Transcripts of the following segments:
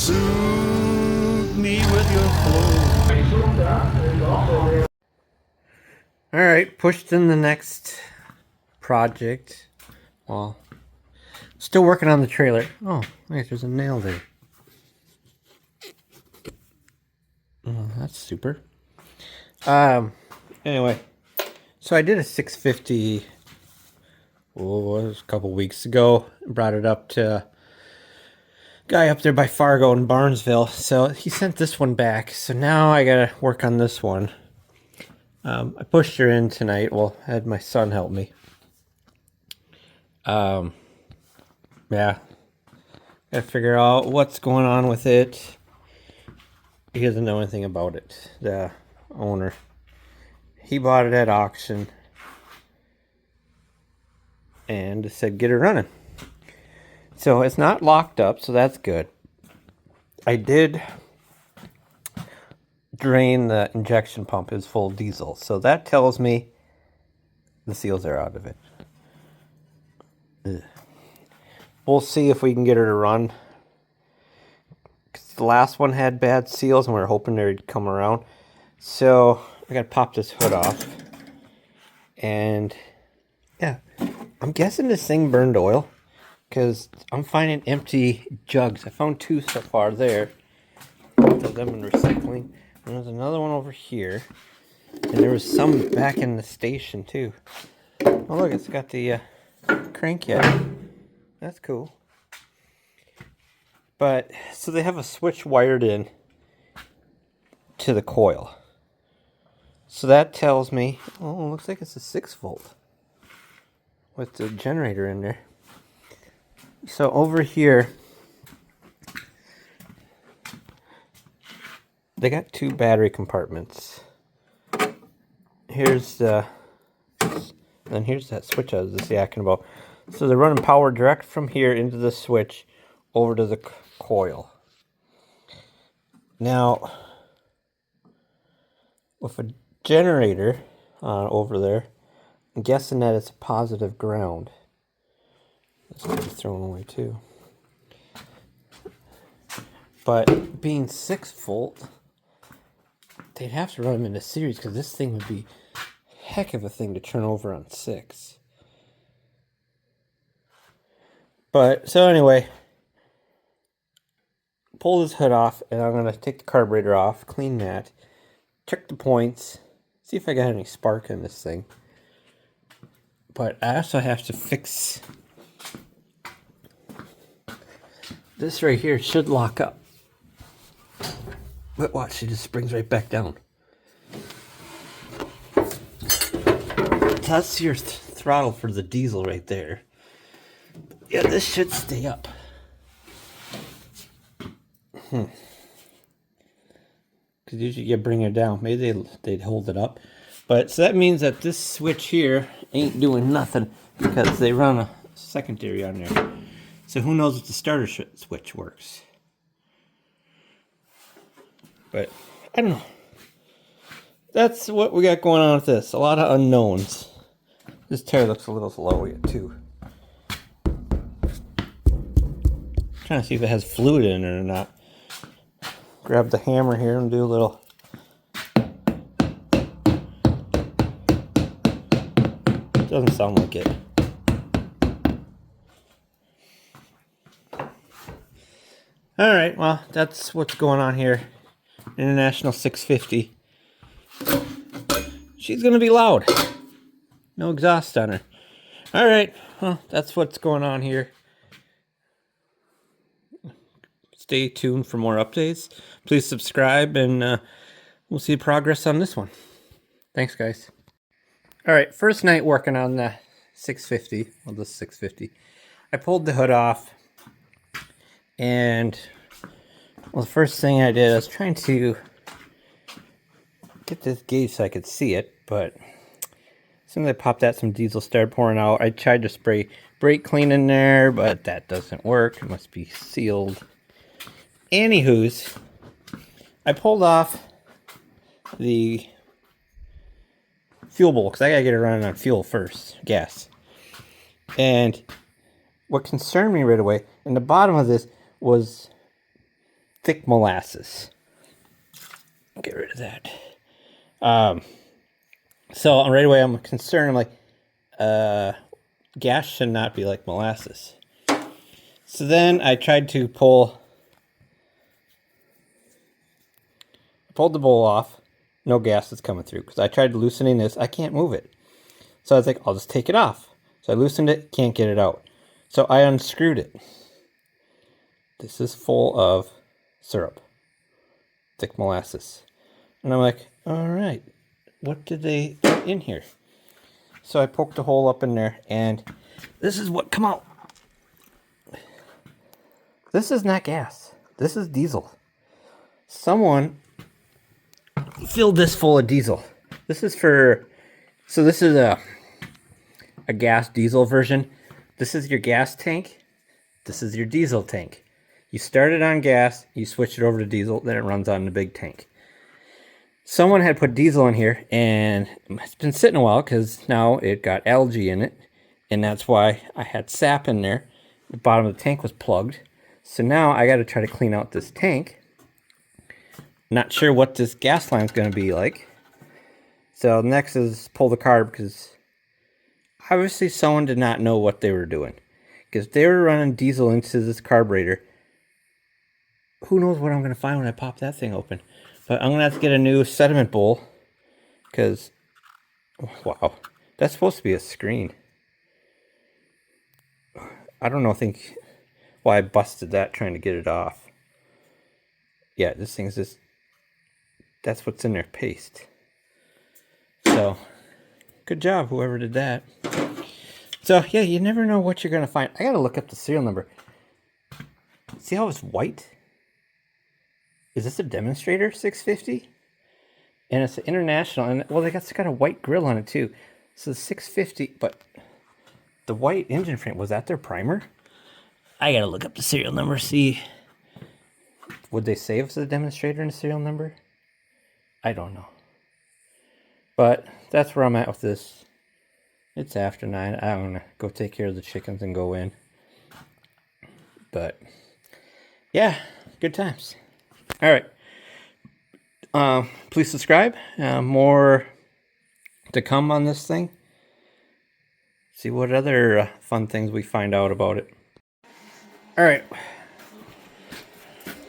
Soothe me with your flow. Alright, pushed in the next project. Well, still working on the trailer. Oh, wait, there's a nail there. Oh, that's super. Anyway, so I did a 650 it was a couple weeks ago. Brought it up to a guy up there by Fargo in Barnesville. So he sent this one back. So now I gotta work on this one. I pushed her in tonight. Well, I had my son help me. Yeah. Gotta figure out what's going on with it. He doesn't know anything about it, the owner. He bought it at auction and said get it running. So it's not locked up, so that's good. I did drain the injection pump is full of diesel, so that tells me the seals are out of it. Ugh. We'll see if we can get her to run. The last one had bad seals and we were hoping they'd come around. So I gotta pop this hood off. And yeah, I'm guessing this thing burned oil because I'm finding empty jugs. I found 2 so far there. Both of them in recycling. And there's another one over here. And there was some back in the station too. Oh look, it's got the crank yet. That's cool. But, so they have a switch wired in to the coil. So that tells me, oh, it looks like it's a 6-volt with the generator in there. So over here, they got 2 battery compartments. Here's the, and here's that switch I was just yakking about. So they're running power direct from here into the switch over to the coil. Now, with a generator over there, I'm guessing that it's a positive ground. This could be thrown away too. But being 6-volt, they'd have to run them into series because this thing would be a heck of a thing to turn over on 6. But, so anyway, pull this hood off, and I'm going to take the carburetor off, clean that, check the points, see if I got any spark in this thing. But I also have to fix this right here. It should lock up. But watch, it just springs right back down. That's your throttle for the diesel right there. Yeah, this should stay up. Because usually you bring it down. Maybe they'd hold it up. But so that means that this switch here ain't doing nothing because they run a secondary on there. So who knows if the starter switch works. But I don't know. That's what we got going on with this. A lot of unknowns. This tire looks a little low yet too. Trying to see if it has fluid in it or not. Grab the hammer here and do a little. Doesn't sound like it. Alright, well, that's what's going on here. International 650. She's gonna be loud. No exhaust on her. Alright, well, that's what's going on here. Stay tuned for more updates. Please subscribe, and we'll see progress on this one. Thanks, guys. All right, first night working on the 650. Well, this 650. I pulled the hood off, and well, the first thing I did, I was trying to get this gauge so I could see it, but as soon as I popped that, some diesel started pouring out. I tried to spray brake clean in there, but that doesn't work. It must be sealed. Anywho's, I pulled off the fuel bowl because I gotta get it running on fuel first, gas. And what concerned me right away, in the bottom of this was thick molasses. Get rid of that. So right away I'm concerned. I'm like, gas should not be like molasses. So then I tried to pulled the bowl off. No gas is coming through because I tried loosening this. I can't move it. So I was like, I'll just take it off. So I loosened it, can't get it out. So I unscrewed it. This is full of syrup, thick molasses. And I'm like, all right, what did they put in here? So I poked a hole up in there, and this is what come out. This is not gas. This is diesel. Someone filled this full of diesel. This is a gas diesel version. This is your gas tank. This is your diesel tank. You start it on gas, you switch it over to diesel, then it runs on the big tank. Someone had put diesel in here, and it's been sitting a while because now it got algae in it, and that's why I had sap in there. The bottom of the tank was plugged. So now I got to try to clean out this tank. Not sure what this gas line is going to be like. So next is pull the carb, because obviously someone did not know what they were doing. Because they were running diesel into this carburetor. Who knows what I'm going to find when I pop that thing open. But I'm going to have to get a new sediment bowl. Because, wow, that's supposed to be a screen. I don't know, think why I busted that trying to get it off. Yeah, this thing's just, that's what's in there, paste. So, good job, whoever did that. So, yeah, you never know what you're going to find. I got to look up the serial number. See how it's white? Is this a demonstrator 650? And it's an international, and well, it's got a white grill on it too. So the 650, but the white engine frame, was that their primer? I gotta look up the serial number, see. Would they save us a demonstrator and a serial number? I don't know. But that's where I'm at with this. It's after 9. I'm gonna go take care of the chickens and go in. But yeah, good times. All right. Please subscribe. More to come on this thing. See what other fun things we find out about it. All right.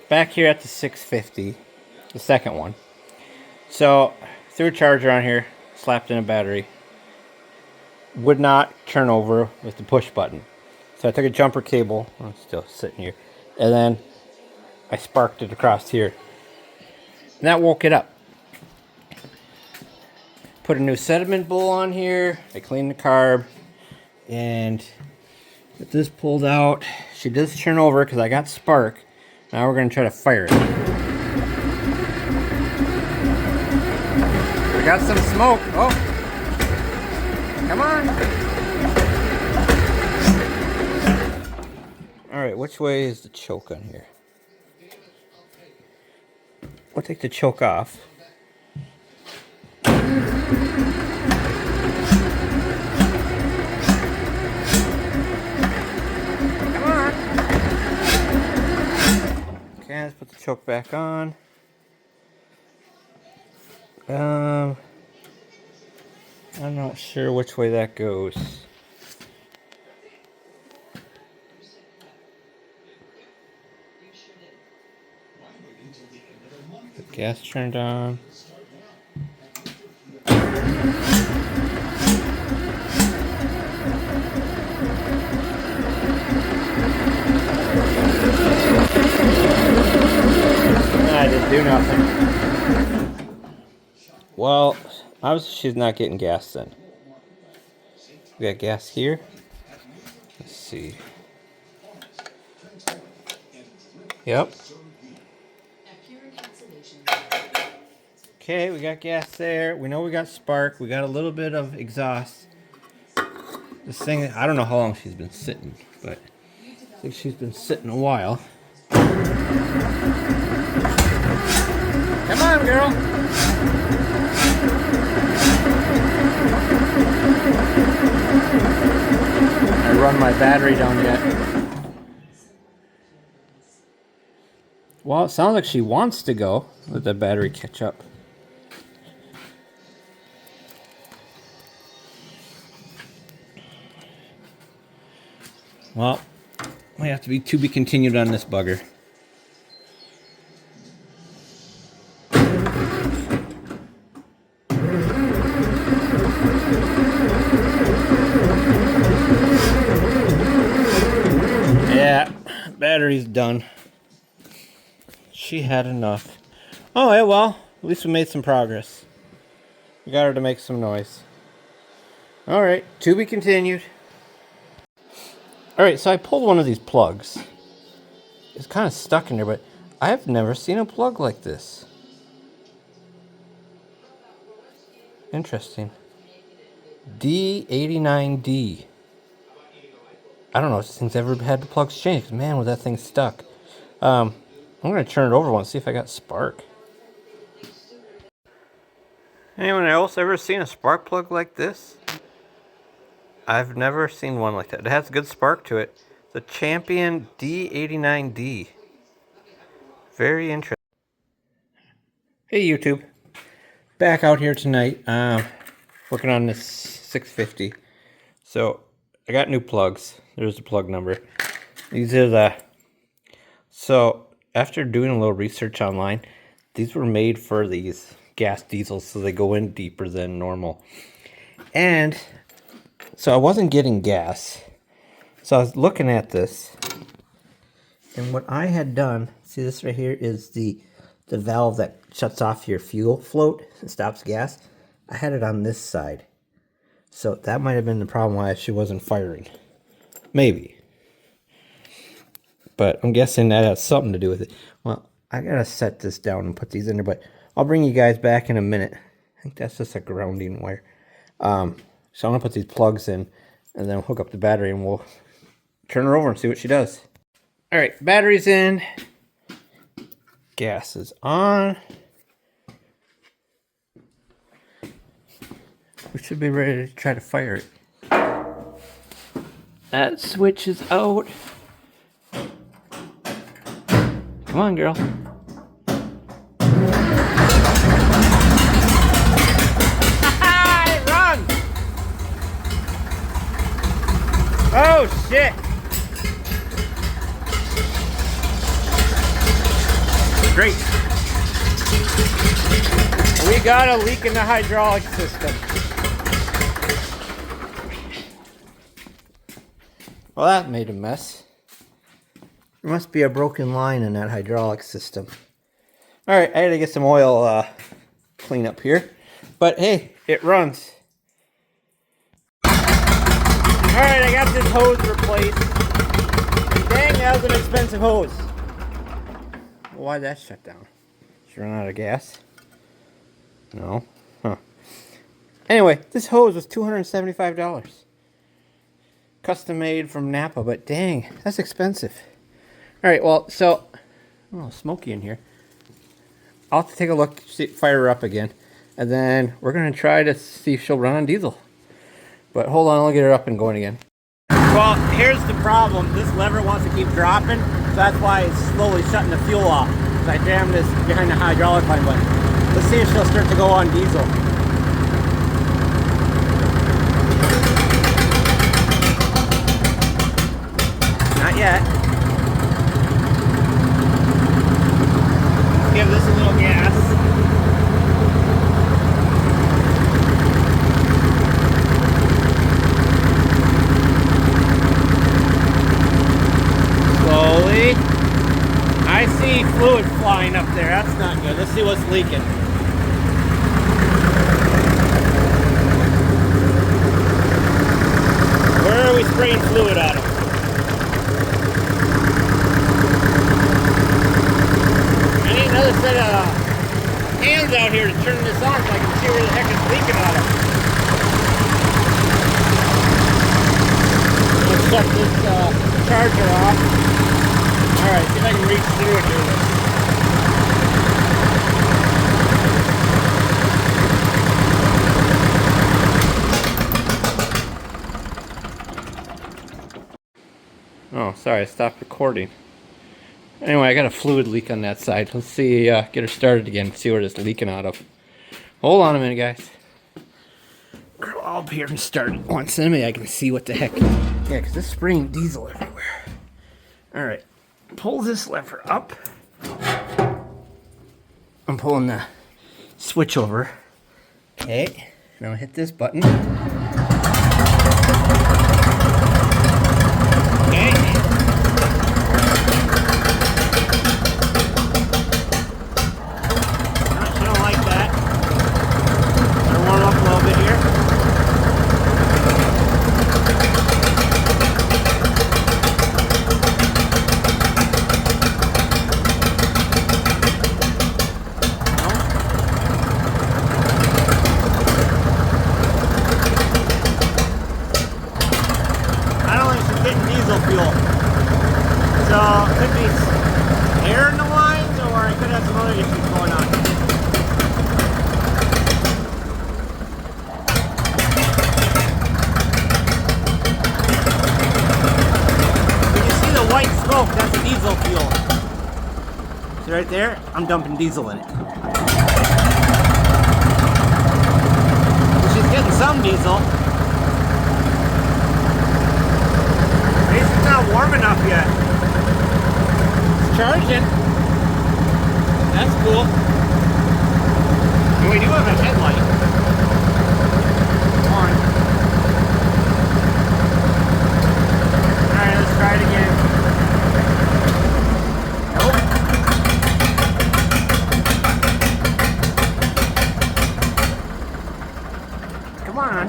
Back here at the 650, the second one. So, threw a charger on here, slapped in a battery. Would not turn over with the push button. So I took a jumper cable, I'm still sitting here, and then I sparked it across here. And that woke it up. Put a new sediment bowl on here. I cleaned the carb. And with this pulled out, she does turn over because I got spark. Now we're going to try to fire it. We got some smoke. Oh. Come on. Alright, which way is the choke on here? We'll take the choke off. Come on. Okay, let's put the choke back on. I'm not sure which way that goes. The gas turned on. I didn't do nothing. Well, obviously she's not getting gas then. We got gas here. Let's see. Yep. Okay, we got gas there. We know we got spark. We got a little bit of exhaust. This thing, I don't know how long she's been sitting, but I think she's been sitting a while. Come on, girl. I run my battery down yet. Well, it sounds like she wants to go. Let the battery catch up. Well, we have to be continued on this bugger. Yeah, battery's done. She had enough. Oh, yeah, well, at least we made some progress. We got her to make some noise. Alright, to be continued. Alright, so I pulled one of these plugs. It's kind of stuck in there, but I've never seen a plug like this. Interesting. D89D. I don't know if this thing's ever had the plugs changed. Man, was that thing stuck. I'm going to turn it over once, see if I got spark. Anyone else ever seen a spark plug like this? I've never seen one like that. It has a good spark to it. The Champion D89D. Very interesting. Hey YouTube. Back out here tonight. Working on this 650. So I got new plugs. There's the plug number. These are the... So after doing a little research online, these were made for these gas diesels, so they go in deeper than normal. And so I wasn't getting gas. So I was looking at this. And what I had done, see this right here is the valve that shuts off your fuel float and stops gas. I had it on this side. So that might have been the problem why she wasn't firing. Maybe. But I'm guessing that has something to do with it. Well, I gotta set this down and put these in there, but I'll bring you guys back in a minute. I think that's just a grounding wire. So I'm gonna put these plugs in and then hook up the battery and we'll turn her over and see what she does. Alright, battery's in. Gas is on. We should be ready to try to fire it. That switch is out. Come on, girl. Run! Oh, shit! Great. We got a leak in the hydraulic system. Well, that made a mess. There must be a broken line in that hydraulic system. Alright, I had to get some oil clean up here. But hey, it runs. Alright, I got this hose replaced. Dang, that was an expensive hose. Why'd that shut down? Did you run out of gas? No. Huh. Anyway, this hose was $275. Custom made from Napa, but dang, that's expensive. Alright, well, so, a little smoky in here. I'll have to take a look, fire her up again, and then we're going to try to see if she'll run on diesel. But hold on, I'll get her up and going again. Well, here's the problem. This lever wants to keep dropping, so that's why it's slowly shutting the fuel off. So I jammed this behind the hydraulic line, but let's see if she'll start to go on diesel. Not yet. Give this a little gas. Slowly. I see fluid flying up there. That's not good. Let's see what's leaking. Where are we spraying fluid out of? Another set of hands out here to turn this on so I can see where the heck it's leaking out of. Let's shut this charger off. Alright, see if I can reach through and do this. Oh, sorry, I stopped recording. Anyway, I got a fluid leak on that side. Let's see, get her started again, see what it's leaking out of. Hold on a minute, guys. Crawl up here and start it once. Then maybe I can see what the heck. Yeah, because it's spraying diesel everywhere. Alright, pull this lever up. I'm pulling the switch over. Okay, now hit this button. Okay. She don't like that. Better warm up a little bit here. Fuel. So it could be air in the lines, or it could have some other issues going on. When you see the white smoke, that's diesel fuel. See right there? I'm dumping diesel in it. She's getting some diesel. It's not warm enough yet. It's charging. That's cool. And we do have a headlight on. Alright, let's try it again. Nope. Come on.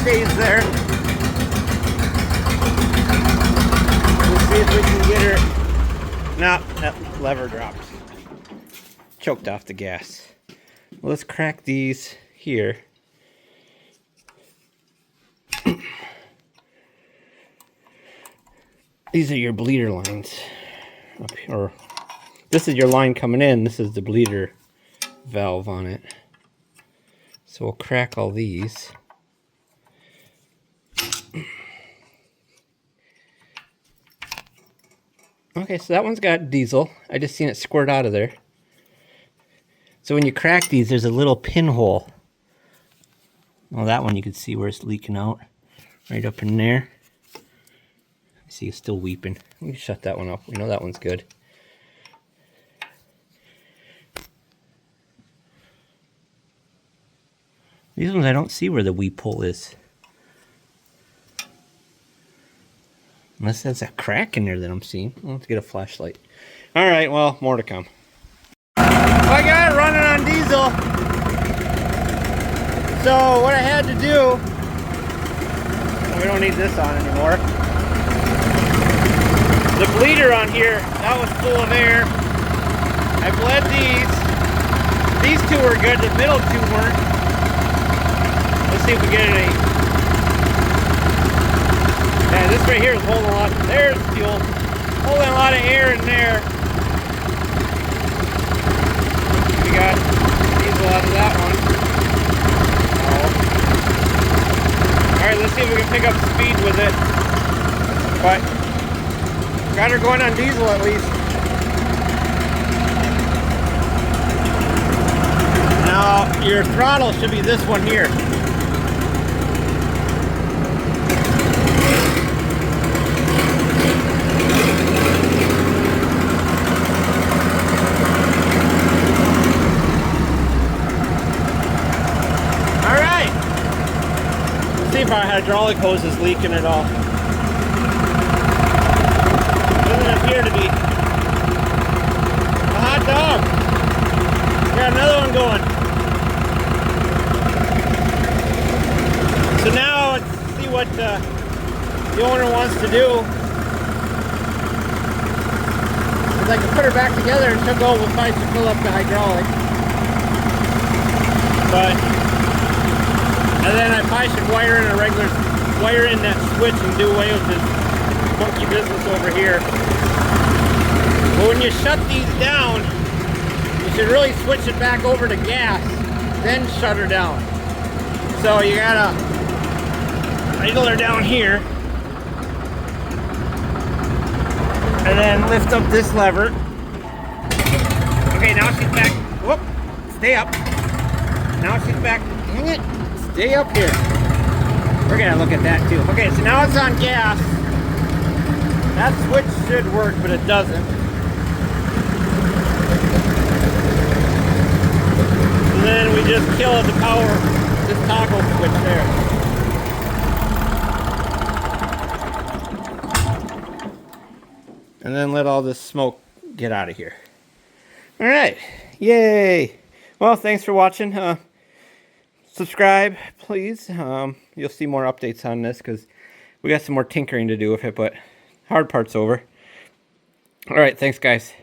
Stays there. We'll see if we can get her. No, that lever dropped. Choked off the gas. Well, let's crack these here. These are your bleeder lines. Up here. Or this is your line coming in. This is the bleeder valve on it. So we'll crack all these. Okay, so that one's got diesel. I just seen it squirt out of there. So when you crack these, there's a little pinhole. Well, that one you can see where it's leaking out. Right up in there. I see it's still weeping. Let me shut that one up. We know that one's good. These ones I don't see where the weep hole is. Unless that's a crack in there that I'm seeing. I'll have to get a flashlight. Alright, well, more to come. I got it running on diesel. So what I had to do, we don't need this on anymore. The bleeder on here, that was full of air. I bled these. These two were good, the middle two weren't. Let's see if we get any. Yeah, this right here is holding a lot. There's fuel. Holding a lot of air in there. We got diesel out of that one. Alright, let's see if we can pick up speed with it. But got her going on diesel at least. Now your throttle should be this one here. See if our hydraulic hose is leaking at all. Doesn't appear to be. A hot dog. We got another one going. So now let's see what the owner wants to do. Because I can put her back together and she'll go with my to fill up the hydraulic. But, and then I probably should wire in that switch and do away with this monkey business over here. But when you shut these down, you should really switch it back over to gas, then shut her down. So you gotta idle her down here, and then lift up this lever. Okay, now she's back. Whoop, stay up. Now she's back. Dang it, stay up here. We're gonna look at that too. Okay, so now it's on gas. That switch should work, but it doesn't. And then we just kill the power, this toggle switch there. And then let all this smoke get out of here. All right, yay. Well, thanks for watching. Subscribe, please. You'll see more updates on this because we got some more tinkering to do with it, but hard part's over. All right, thanks, guys.